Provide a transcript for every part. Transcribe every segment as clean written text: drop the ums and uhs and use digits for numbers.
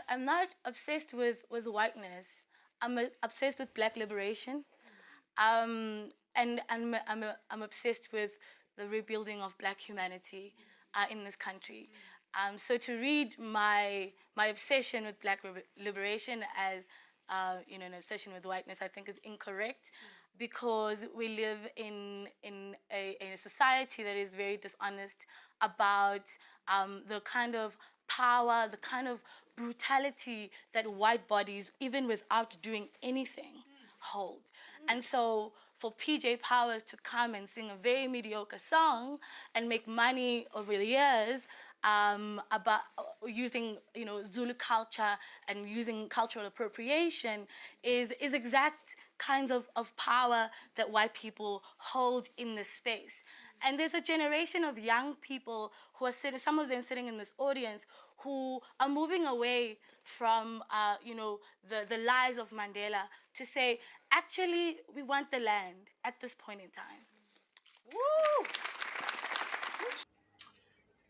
I'm not obsessed with whiteness. Obsessed with Black liberation. I'm obsessed with the rebuilding of Black humanity in this country. So to read my obsession with Black liberation as an obsession with whiteness, I think is incorrect, because we live in a society that is very dishonest about the kind of power, the kind of brutality that white bodies, even without doing anything, hold. And so for PJ Powers to come and sing a very mediocre song and make money over the years about using Zulu culture and using cultural appropriation is exact kinds of power that white people hold in this space. And there's a generation of young people who are sitting, some of them sitting in this audience, who are moving away from, the lies of Mandela to say, actually, we want the land at this point in time. Woo!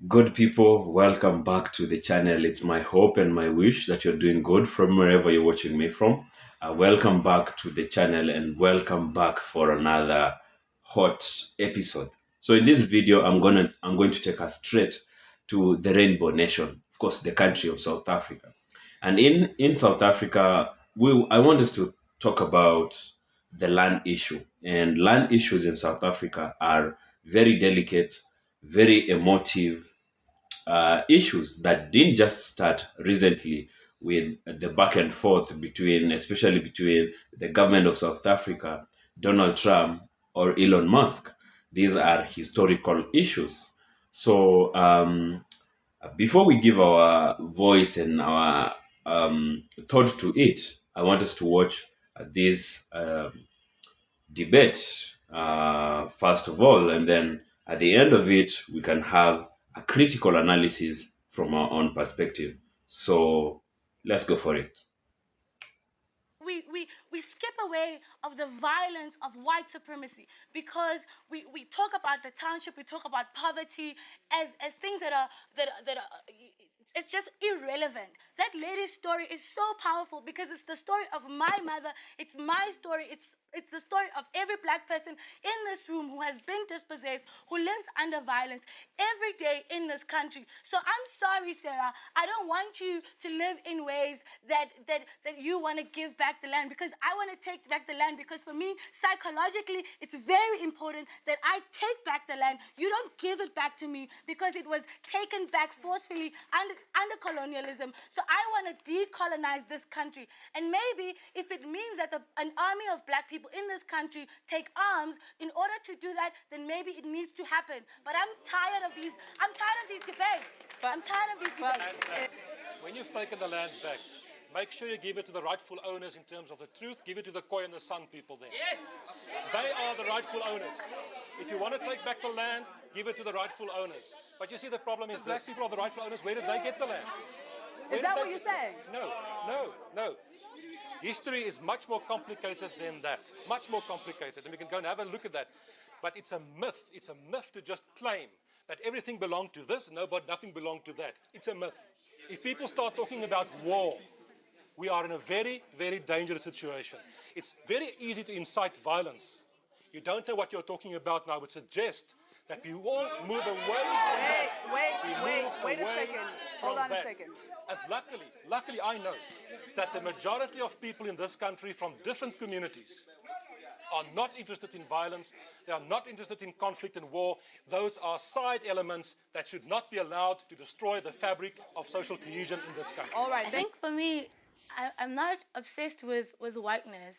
Good people, welcome back to the channel. It's my hope and my wish that you're doing good from wherever you're watching me from. Welcome back to the channel and welcome back for another hot episode. So in this video, I'm going to take us straight to the Rainbow Nation, of course, the country of South Africa. And in South Africa, I want us to talk about the land issue. And land issues in South Africa are very delicate, very emotive, issues that didn't just start recently with the back and forth especially between the government of South Africa, Donald Trump, or Elon Musk. These are historical issues. So before we give our voice and our thought to it, I want us to watch this debate first of all, and then at the end of it, we can have a critical analysis from our own perspective. So let's go for it. We skip away of the violence of white supremacy because we talk about the township, we talk about poverty as things that are it's just irrelevant. That lady's story is so powerful because it's the story of my mother, it's my story, it's the story of every Black person in this room who has been dispossessed, who lives under violence every day in this country. So I'm sorry, Sarah, I don't want you to live in ways that you want to give back the land, because I want to take back the land, because for me, psychologically, it's very important that I take back the land. You don't give it back to me because it was taken back forcefully under colonialism. So I want to decolonize this country. And maybe if it means that an army of Black people in this country take arms in order to do that, then maybe it needs to happen. But I'm tired of these debates. I'm tired of these debates. When you've taken the land back, make sure you give it to the rightful owners in terms of the truth. Give it to the Khoi and the San people there. Yes! They are the rightful owners. If you want to take back the land, give it to the rightful owners. But you see, the problem is Black people are the rightful owners. Where did they get the land? Is that what you're saying? No. History is much more complicated than that. Much more complicated. And we can go and have a look at that. But it's a myth. It's a myth to just claim that everything belonged to this and nothing belonged to that. It's a myth. If people start talking about war, we are in a very, very dangerous situation. It's very easy to incite violence. You don't know what you're talking about now. I would suggest that we all move away from that. Wait a second. Hold on a second. And luckily I know that the majority of people in this country from different communities are not interested in violence. They are not interested in conflict and war. Those are side elements that should not be allowed to destroy the fabric of social cohesion in this country. All right. I think for me, I'm not obsessed with whiteness.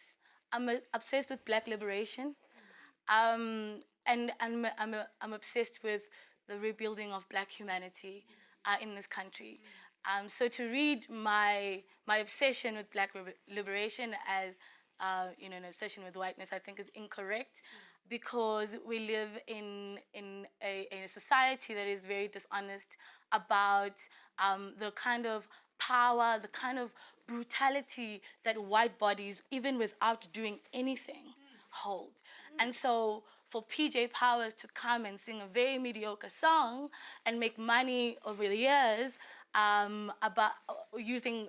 I'm obsessed with Black liberation. And I'm obsessed with the rebuilding of Black humanity in this country. So to read my obsession with Black liberation as an obsession with whiteness, I think is incorrect, because we live in a society that is very dishonest about the kind of power, the kind of brutality that white bodies, even without doing anything, hold. And so for PJ Powers to come and sing a very mediocre song and make money over the years about using,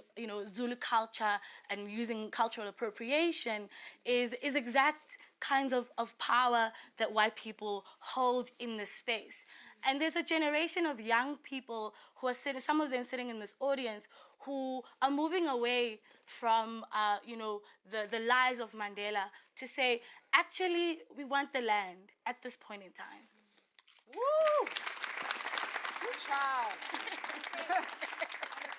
Zulu culture and using cultural appropriation is exact kinds of power that white people hold in this space. And there's a generation of young people who are sitting, some of them sitting in this audience, who are moving away from, the lies of Mandela to say, actually, we want the land at this point in time. Woo! Good child.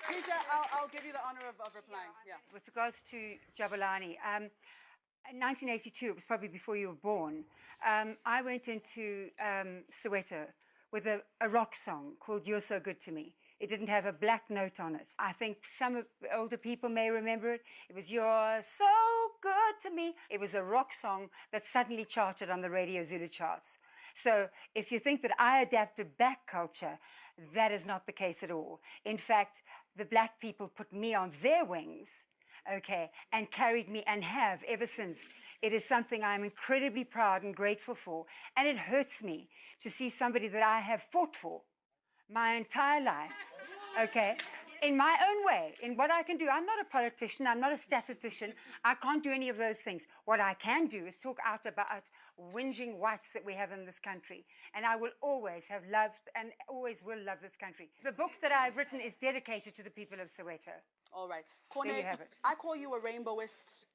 Peter, I'll give you the honor of replying. Yeah. With regards to Jabulani, in 1982, it was probably before you were born, I went into Soweto with a rock song called You're So Good to Me. It didn't have a black note on it. I think some of the older people may remember it. It was You're So Good to Me. It was a rock song that suddenly charted on the Radio Zulu charts. So if you think that I adapted black culture, that is not the case at all. In fact, the black people put me on their wings, okay, and carried me and have ever since. It is something I'm incredibly proud and grateful for. And it hurts me to see somebody that I have fought for my entire life, okay, in my own way, in what I can do. I'm not a politician, I'm not a statistician, I can't do any of those things. What I can do is talk out about whinging whites that we have in this country. And I will always have loved and always will love this country. The book that I've written is dedicated to the people of Soweto. All right. There you have it. I call you a rainbowist.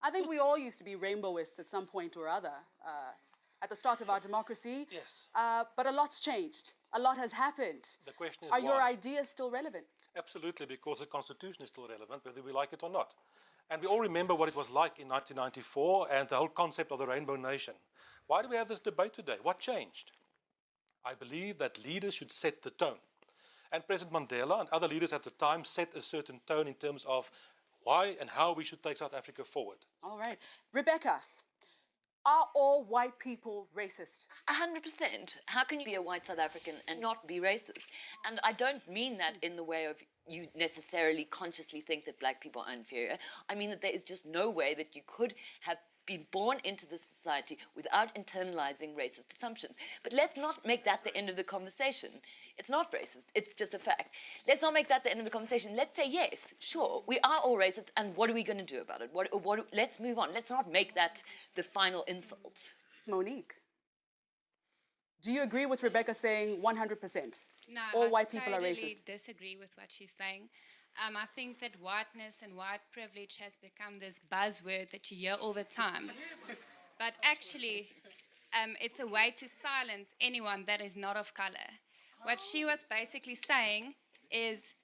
I think we all used to be rainbowists at some point or other, at the start of our democracy. Yes. But a lot's changed. A lot has happened. The question is Are your why? ideas still relevant? Absolutely, because the Constitution is still relevant, whether we like it or not. And we all remember what it was like in 1994 and the whole concept of the Rainbow Nation. Why do we have this debate today? What changed? I believe that leaders should set the tone. And President Mandela and other leaders at the time set a certain tone in terms of why and how we should take South Africa forward. All right. Rebecca, are all white people racist? 100%. How can you be a white South African and not be racist? And I don't mean that in the way of you necessarily consciously think that black people are inferior. I mean that there is just no way that you could have been born into this society without internalizing racist assumptions. But let's not make that the end of the conversation. It's not racist, it's just a fact. Let's not make that the end of the conversation. Let's say, yes, sure, we are all racist, and what are we going to do about it? Let's move on. Let's not make that the final insult. Monique, do you agree with Rebecca saying 100%? No, all I white people are totally racist? disagree with what she's saying. I think that whiteness and white privilege has become this buzzword that you hear all the time. But actually, it's a way to silence anyone that is not of color. What she was basically saying is,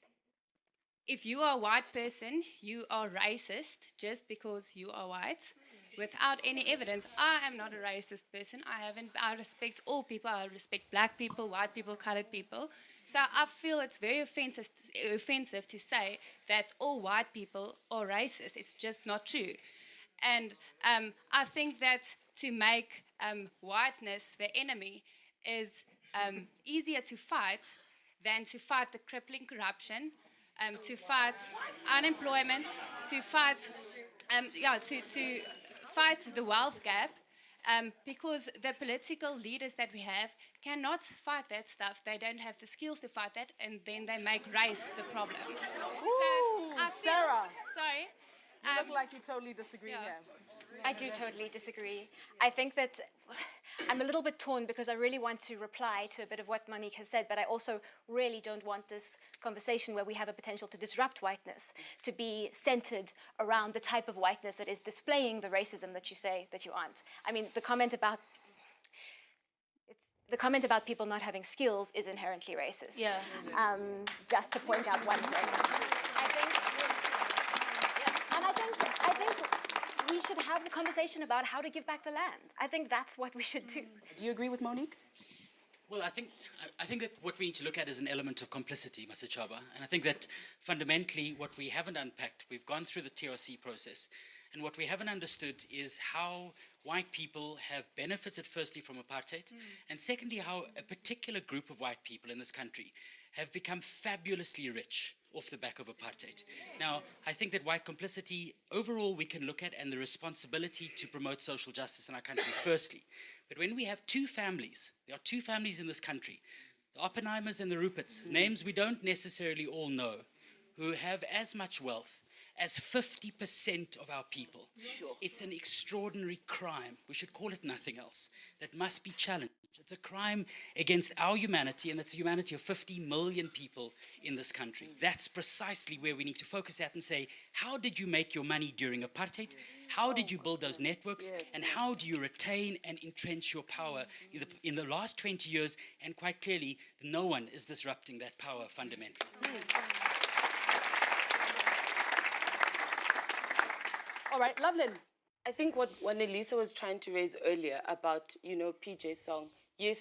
if you are a white person, you are racist just because you are white, without any evidence. I am not a racist person. I respect all people. I respect black people, white people, colored people. So I feel it's very offensive to say that all white people are racist. It's just not true. And I think that to make whiteness the enemy is easier to fight than to fight the crippling corruption, to fight unemployment, to fight to fight the wealth gap, because the political leaders that we have cannot fight that stuff. They don't have the skills to fight that, and then they make race the problem. Ooh, Sarah. Sorry. You look like you totally disagree here. I do totally disagree. I think that I'm a little bit torn because I really want to reply to a bit of what Monique has said, but I also really don't want this conversation where we have a potential to disrupt whiteness to be centered around the type of whiteness that is displaying the racism that you say that you aren't. I mean, the comment about people not having skills is inherently racist. Yeah. Just to point out one thing. I think we should have the conversation about how to give back the land. I think that's what we should do. Do you agree with Monique? Well, I think that what we need to look at is an element of complicity, Mr. Chaba. And I think that fundamentally what we haven't unpacked, we've gone through the TRC process, and what we haven't understood is how white people have benefited firstly from apartheid, and secondly how a particular group of white people in this country have become fabulously rich off the back of apartheid. Now, I think that white complicity, overall, we can look at, and the responsibility to promote social justice in our country, firstly. But when we have two families, there are two families in this country, the Oppenheimers and the Ruperts, names we don't necessarily all know, who have as much wealth as 50% of our people. It's an extraordinary crime. We should call it nothing else. That must be challenged. It's a crime against our humanity, and it's the humanity of 50 million people in this country. That's precisely where we need to focus at and say, how did you make your money during apartheid? How did you build those networks? And how do you retain and entrench your power in the last 20 years? And quite clearly, no one is disrupting that power fundamentally. All right, Loveland. I think what Elisa was trying to raise earlier about, PJ's song, yes,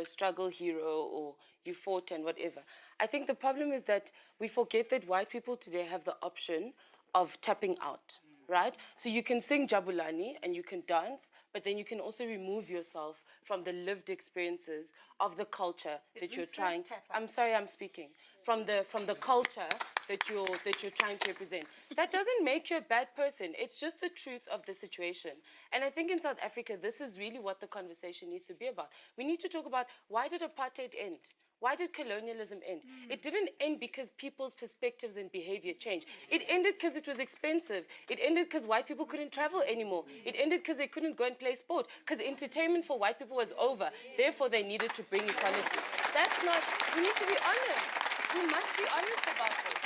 struggle hero, or you fought and whatever. I think the problem is that we forget that white people today have the option of tapping out, right? So you can sing Jabulani and you can dance, but then you can also remove yourself from the lived experiences of the culture that you're trying. I'm sorry, I'm speaking. From the culture that you're trying to represent. That doesn't make you a bad person. It's just the truth of the situation. And I think in South Africa, this is really what the conversation needs to be about. We need to talk about, why did apartheid end? Why did colonialism end? It didn't end because people's perspectives and behavior changed. It ended because it was expensive. It ended because white people couldn't travel anymore. It ended because they couldn't go and play sport, because entertainment for white people was over. Therefore, they needed to bring equality. That's not, we need to be honest. We must be honest about this.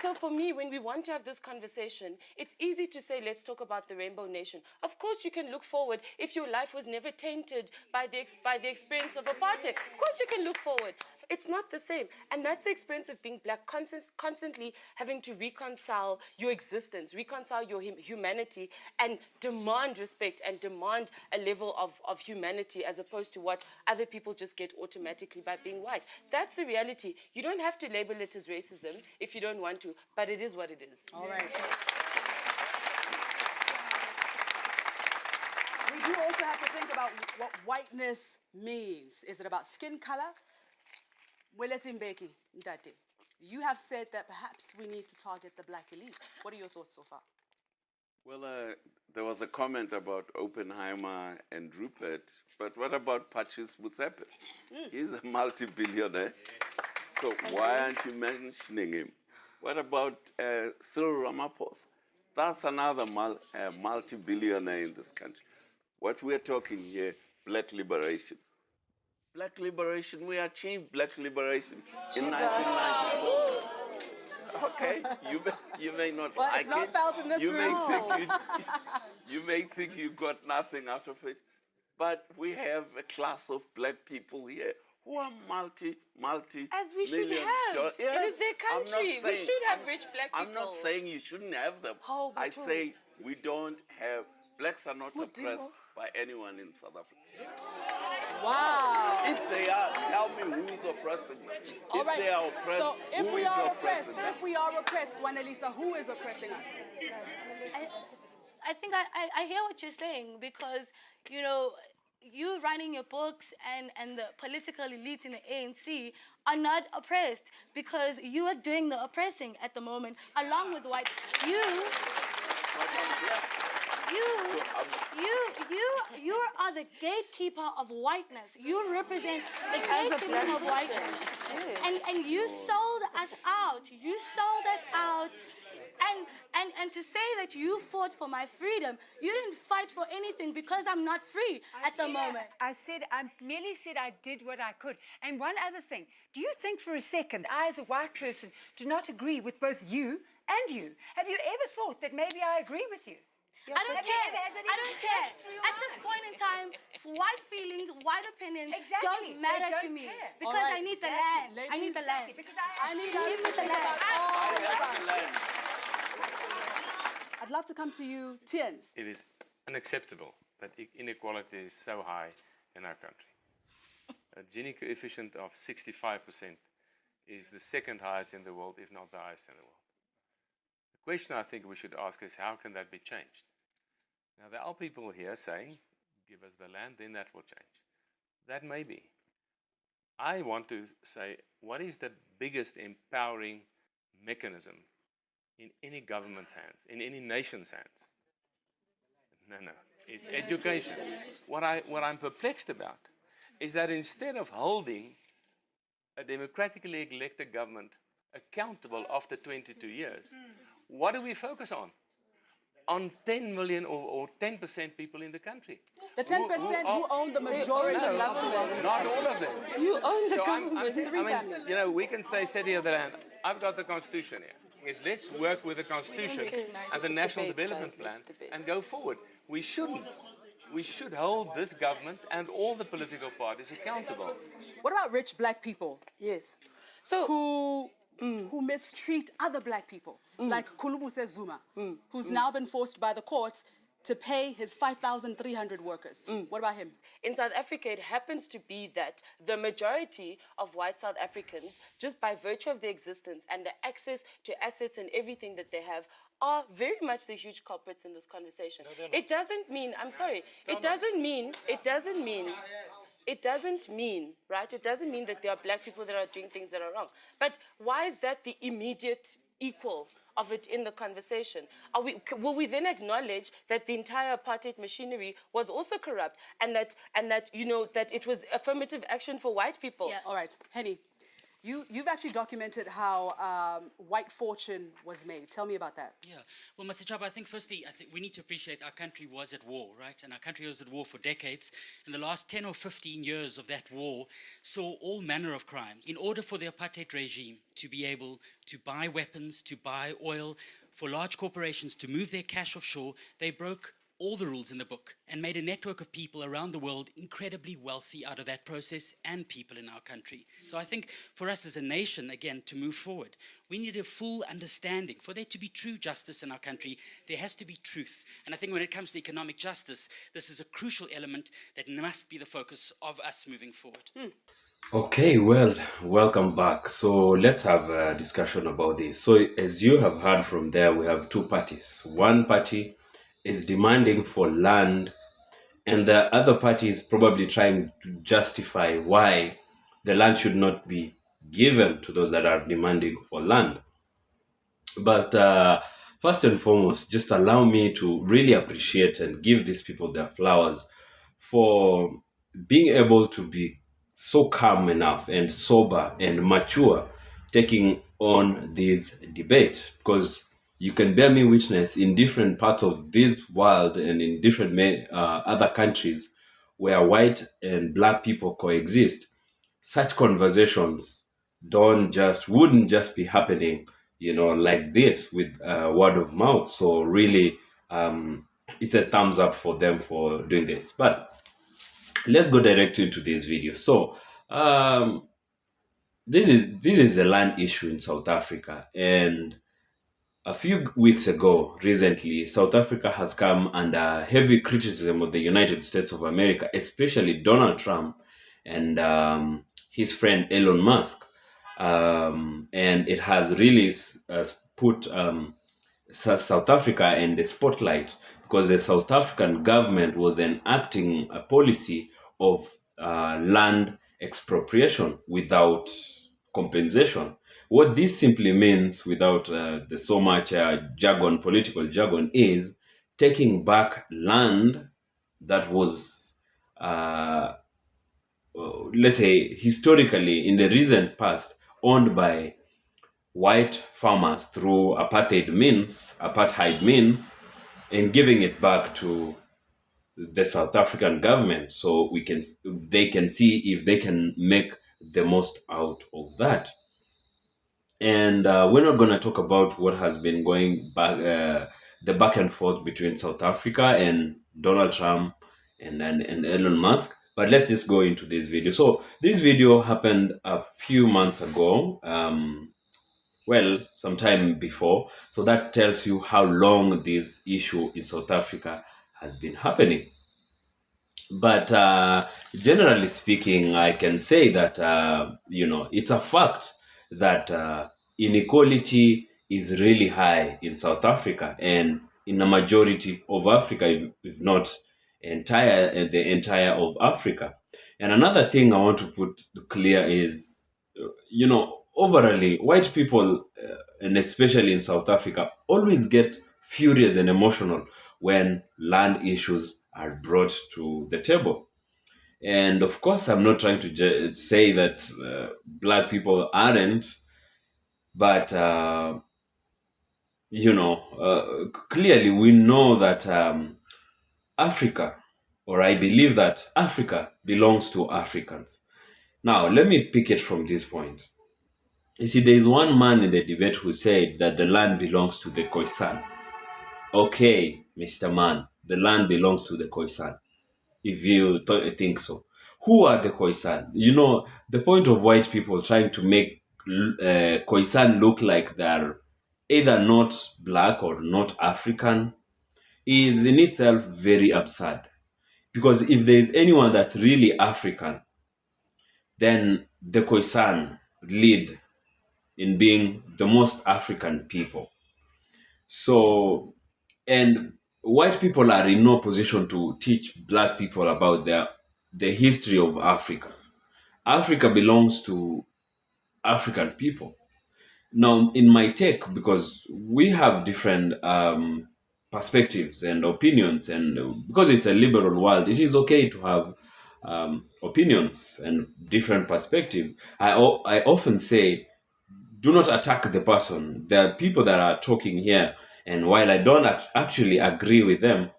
So for me, when we want to have this conversation, it's easy to say, let's talk about the Rainbow Nation. Of course, you can look forward if your life was never tainted by the experience of apartheid. Of course, you can look forward. It's not the same. And that's the experience of being black, constantly having to reconcile your existence, reconcile your humanity, and demand respect and demand a level of humanity as opposed to what other people just get automatically by being white. That's the reality. You don't have to label it as racism if you don't want to, but it is what it is. All right. We do also have to think about what whiteness means. Is it about skin color? Mbeki, Ndate, you have said that perhaps we need to target the black elite. What are your thoughts so far? Well, there was a comment about Oppenheimer and Rupert, but what about Patrice Motsepe? He's a multi-billionaire. So why aren't you mentioning him? What about Cyril Ramaphosa? That's another multi-billionaire in this country. What we're talking here, black liberation. Black liberation, we achieved black liberation in 1994. Okay, you may not well, like it's not it. Felt in this room. You may think you got nothing out of it, but we have a class of black people here who are multi. As we should have. Yes, it is their country. We should have rich black people. I'm not saying you shouldn't have them. I say we don't have. Blacks are not oppressed by anyone in South Africa. Wow. If they are, tell me who's oppressing them. All right. They are oppressed, so if who we is are oppressing them? if we are oppressed, Wanelisa, who is oppressing us? I think I hear what you're saying, because, you writing your books and the political elites in the ANC are not oppressed, because you are doing the oppressing at the moment, along with white. You are the gatekeeper of whiteness. You represent the gatekeeper of whiteness. And you sold us out. You sold us out. And to say that you fought for my freedom, you didn't fight for anything, because I'm not free at the moment. I merely said I did what I could. And one other thing, do you think for a second, I as a white person do not agree with both you and you? Have you ever thought that maybe I agree with you? I don't care. I don't care. At this point in time, white feelings, white opinions don't matter to me, because I need the land. Ladies, I need the land. Because I need us Give to me the think land. about all I have of the us. land. I'd love to come to you, Tiens. It is unacceptable that inequality is so high in our country. A Gini coefficient of 65% is the second highest in the world, if not the highest in the world. The question I think we should ask is, how can that be changed? Now, there are people here saying, give us the land, then that will change. That may be. I want to say, what is the biggest empowering mechanism in any government's hands, in any nation's hands? No, it's education. What I'm perplexed about is that instead of holding a democratically elected government accountable after 22 years, what do we focus on? On 10 million or 10% people in the country. The 10% who own the majority of the government. Not all of them. You own the So government. you know, we can say, City of the Land, I've got the Constitution here. Yes, let's work with the Constitution and the National Development Plan and go forward. We shouldn't. We should hold this government and all the political parties accountable. What about rich black people Yes. So who mistreat other black people, like Kulubuse Zuma, who's now been forced by the courts to pay his 5,300 workers? What about him? in South Africa, it happens to be that the majority of white South Africans, just by virtue of their existence and the access to assets and everything that they have, are very much the huge culprits in this conversation. It doesn't mean, I'm sorry, it doesn't mean, right? It doesn't mean that there are black people that are doing things that are wrong. But why is that the immediate equal of it in the conversation? Will we then acknowledge that the entire apartheid machinery was also corrupt and that you know that it was affirmative action for white people? Yeah. All right, Henny, you've actually documented how white fortune was made. Tell me about that. Yeah. Well, Mr. Chaba, I think firstly, we need to appreciate our country was at war, right? And our country was at war for decades. And the last 10 or 15 years of that war saw all manner of crimes. In order for the apartheid regime to be able to buy weapons, to buy oil, for large corporations to move their cash offshore, they broke all the rules in the book and made a network of people around the world incredibly wealthy out of that process and people in our country. So I think for us as a nation, again, to move forward, we need a full understanding. For there to be true justice in our country, there has to be truth. And I think when it comes to economic justice, this is a crucial element that must be the focus of us moving forward. Okay, well, welcome back. So let's have a discussion about this. So as you have heard from there, we have two parties. One party is demanding for land, and the other party is probably trying to justify why the land should not be given to those that are demanding for land. But first and foremost, just allow me to really appreciate and give these people their flowers for being able to be so calm enough and sober and mature taking on this debate, because you can bear me witness in different parts of this world and in different other countries where white and black people coexist, such conversations wouldn't just be happening, like this with word of mouth. So really, it's a thumbs up for them for doing this. But let's go directly into this video. So this is the land issue in South Africa, and a few weeks ago, recently, South Africa has come under heavy criticism of the United States of America, especially Donald Trump and his friend Elon Musk. And it has really put South Africa in the spotlight because the South African government was enacting a policy of land expropriation without compensation. What this simply means, without the so much political jargon, is taking back land that was, let's say, historically in the recent past owned by white farmers through apartheid means, and giving it back to the South African government so they can see if they can make the most out of that. And we're not going to talk about what has been going back, the back and forth between South Africa and Donald Trump and Elon Musk. But let's just go into this video. So this video happened a few months ago, sometime before. So that tells you how long this issue in South Africa has been happening. But generally speaking, I can say that, it's a fact that inequality is really high in South Africa and in a majority of Africa, if not the entire of Africa. And another thing I want to put clear is, overall, white people, and especially in South Africa, always get furious and emotional when land issues are brought to the table. And of course, I'm not trying to say that black people aren't, but clearly we know that Africa, or I believe that Africa belongs to Africans. Now, let me pick it from this point. You see, there is one man in the debate who said that the land belongs to the Khoisan. Okay, Mr. Man, the land belongs to the Khoisan, if you think so. Who are the Khoisan? You know, the point of white people trying to make Khoisan look like they're either not black or not African is in itself very absurd. Because if there is anyone that's really African, then the Khoisan lead in being the most African people. So, and white people are in no position to teach black people about the history of Africa. Africa belongs to African people. Now, in my take, because we have different perspectives and opinions, and because it's a liberal world, it is okay to have opinions and different perspectives. I often say, do not attack the person. There are people that are talking here, and while I don't actually agree with them,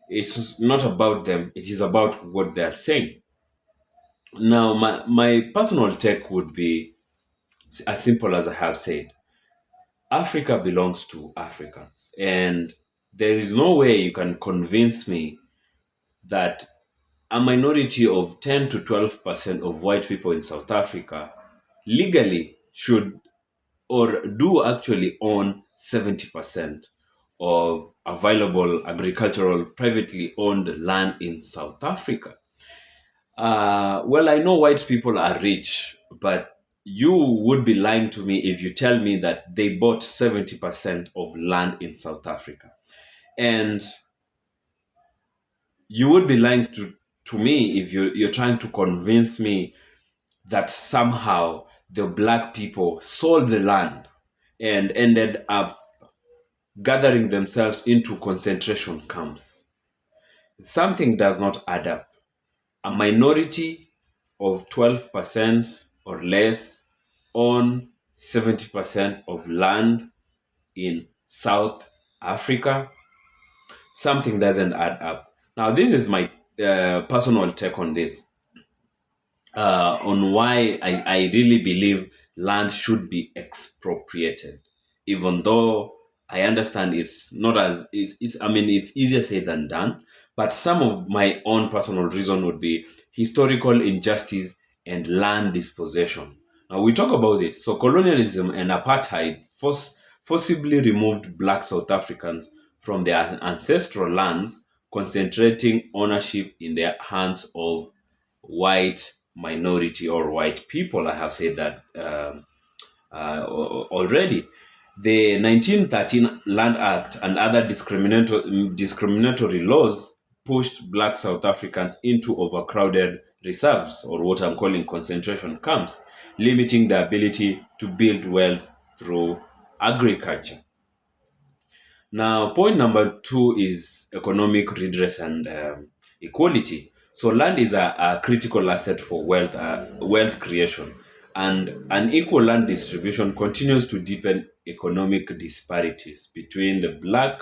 it's not about them, it is about what they're saying. Now, my personal take would be as simple as I have said. Africa belongs to Africans, and there is no way you can convince me that a minority of 10 to 12% of white people in South Africa legally should or do actually own 70% of available agricultural privately owned land in South Africa. Well, I know white people are rich, but you would be lying to me if you tell me that they bought 70% of land in South Africa. And you would be lying to me if you're trying to convince me that somehow the black people sold the land and ended up gathering themselves into concentration camps. Something does not add up. A minority of 12% or less own 70% of land in South Africa. Something doesn't add up. Now, this is my personal take on this, on why I really believe land should be expropriated, even though I understand it's not as I mean it's easier said than done. But some of my own personal reason would be historical injustice and land dispossession. Now we talk about this. So colonialism and apartheid forcibly removed black South Africans from their ancestral lands, concentrating ownership in the hands of white minority or white people. I have said that already. The 1913 Land Act and other discriminatory laws pushed black South Africans into overcrowded reserves, or what I'm calling concentration camps, limiting the ability to build wealth through agriculture. Now, point number 2 is economic redress and equality. So, land is a critical asset for wealth creation, and an equal land distribution continues to deepen economic disparities between the black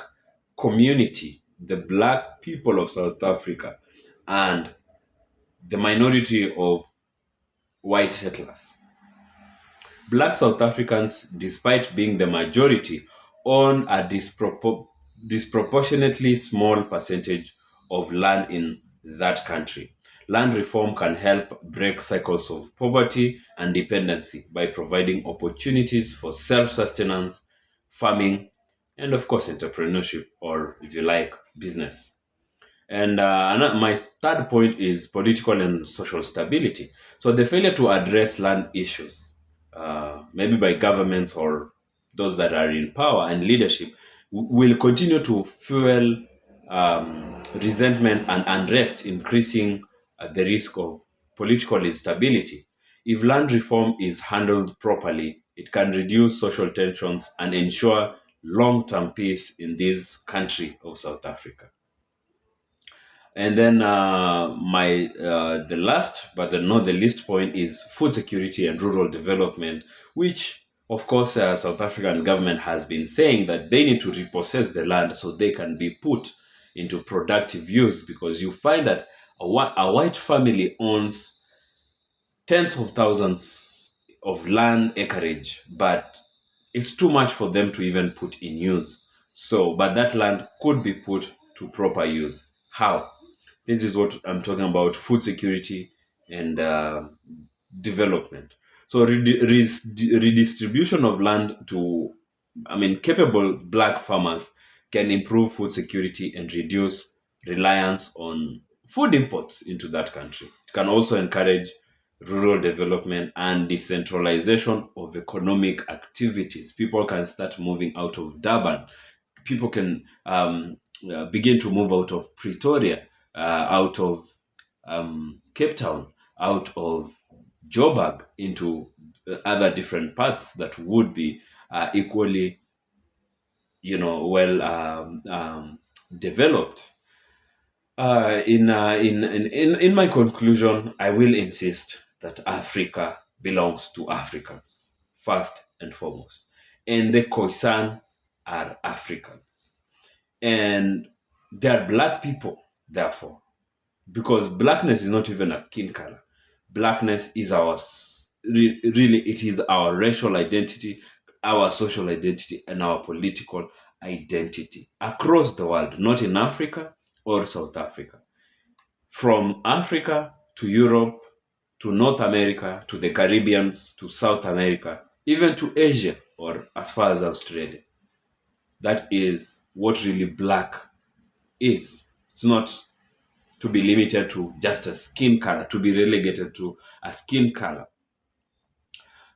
community, the black people of South Africa, and the minority of white settlers. Black South Africans, despite being the majority, own a disproportionately small percentage of land in that country. Land reform can help break cycles of poverty and dependency by providing opportunities for self-sustenance, farming, and of course entrepreneurship, or if you like, business. And my third point is political and social stability. So the failure to address land issues, maybe by governments or those that are in power and leadership, will continue to fuel resentment and unrest, increasing the risk of political instability. If land reform is handled properly, it can reduce social tensions and ensure long-term peace in this country of South Africa. And then the last, but not the least point is food security and rural development, which of course South African government has been saying that they need to repossess the land so they can be put into productive use, because you find that a white family owns tens of thousands of land acreage, but it's too much for them to even put in use. So, but that land could be put to proper use. How? This is what I'm talking about: food security and development. So, redistribution of land to, capable black farmers can improve food security and reduce reliance on food imports into that country. It can also encourage rural development and decentralization of economic activities. People can start moving out of Durban. People can begin to move out of Pretoria, out of Cape Town, out of Joburg into other different parts that would be equally, well developed. In my conclusion, I will insist that Africa belongs to Africans first and foremost, and the Khoisan are Africans, and they are black people. Therefore, because blackness is not even a skin color, blackness is really it is our racial identity, our social identity, and our political identity across the world, not in Africa or South Africa. From Africa to Europe to North America to the Caribbeans to South America, even to Asia or as far as Australia. That is what really black is. It's not to be limited to just a skin color, to be relegated to a skin color.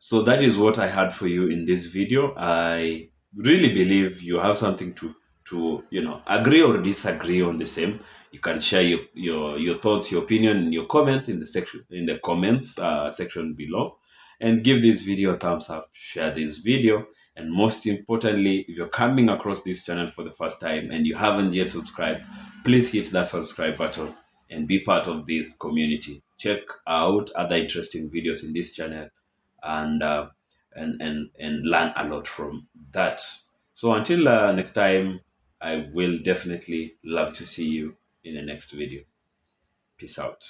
So that is what I had for you in this video. I really believe you have something to agree or disagree on the same. You can share your thoughts, your opinion, your comments in the comments section below, and give this video a thumbs up, share this video, and most importantly, if you're coming across this channel for the first time and you haven't yet subscribed, please hit that subscribe button and be part of this community. Check out other interesting videos in this channel and learn a lot from that. So until next time, I will definitely love to see you in the next video. Peace out.